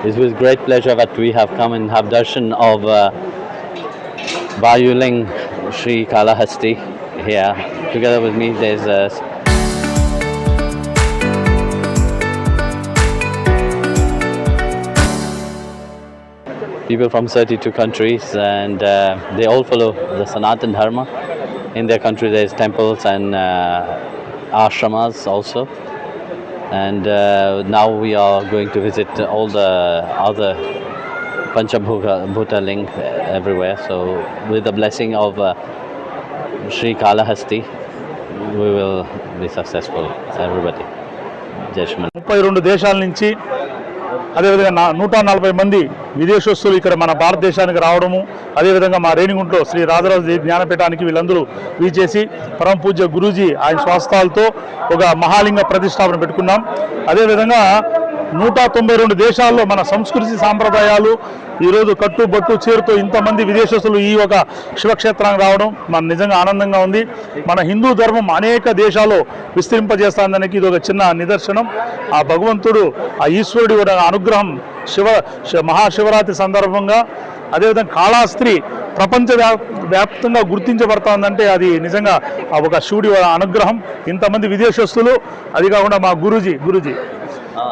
It's with great pleasure that we have come and have darshan of Vayuling Sri Kalahasti here. Together with me, there's people from 32 countries, and they all follow the Sanatan Dharma. In their country, there's temples and ashramas also. And now we are going to visit all the other Panchabhuta Ling everywhere. So with the blessing of Sri Kalahasti, we will be successful, everybody. Jai Shri Mann. 32 దేశాల నుంచి అదేవిధంగా 140 మంది విదేశస్తులు ఇక్కడ మన భారతదేశానికి రావడము, అదేవిధంగా మా రేణిగుంటలో శ్రీ రాజరాజ జ్ఞానపీఠానికి వీళ్ళందరూ వీచేసి పరమ పూజ్య గురూజీ ఆయన స్వస్థాలతో ఒక మహాలింగ ప్రతిష్టాపన పెట్టుకున్నాం. అదేవిధంగా 192 దేశాల్లో మన సంస్కృతి సాంప్రదాయాలు ఈరోజు కట్టుబట్టు చీరతో ఇంతమంది విదేశస్తులు ఈ ఒక శివక్షేత్రానికి రావడం మన నిజంగా ఆనందంగా ఉంది. మన హిందూ ధర్మం అనేక దేశాల్లో విస్తరింపజేస్తానికి ఇది ఒక చిన్న నిదర్శనం. ఆ భగవంతుడు ఆ ఈశ్వరుడి అనుగ్రహం మహాశివరాత్రి సందర్భంగా అదేవిధంగా కాళహస్తి ప్రపంచ వ్యాప్తంగా గుర్తించబడుతుందంటే అది నిజంగా ఒక శివుడి అనుగ్రహం. ఇంతమంది విదేశస్తులు, అది కాకుండా మా Guruji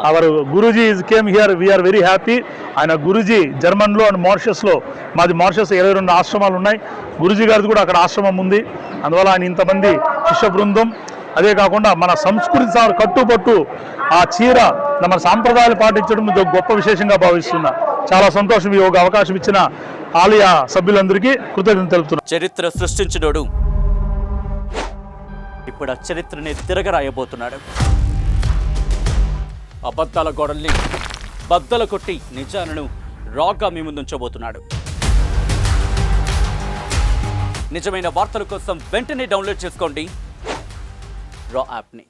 our Guruji came here, we are very happy. ఆయన గురూజీ జర్మన్లో అండ్ మారిషస్లో, మాది మారిషస్ 22 ఆశ్రమాలు ఉన్నాయి, గురూజీ గారిది కూడా అక్కడ ఆశ్రమం ఉంది. అందువల్ల ఆయన ఇంతమంది శిష్య బృందం, అదే కాకుండా మన సంస్కృతి కట్టుబట్టు ఆ చీర మన సాంప్రదాయాలు పాటించడం గొప్ప విశేషంగా భావిస్తున్నా. చాలా సంతోషం ఈ ఒక అవకాశం ఇచ్చిన ఆలయ సభ్యులందరికీ కృతజ్ఞతలు తెలుపుతున్నా. చరిత్ర సృష్టించినోడు ఇప్పుడు ఆ చరిత్రని తిరగరాయబోతున్నాడు. అబద్ధాల గోడల్ని బద్దలు కొట్టి నిజాలను రాగా మీ ముందుంచబోతున్నాడు. నిజమైన వార్తల కోసం వెంటనే డౌన్లోడ్ చేసుకోండి రా యాప్ని.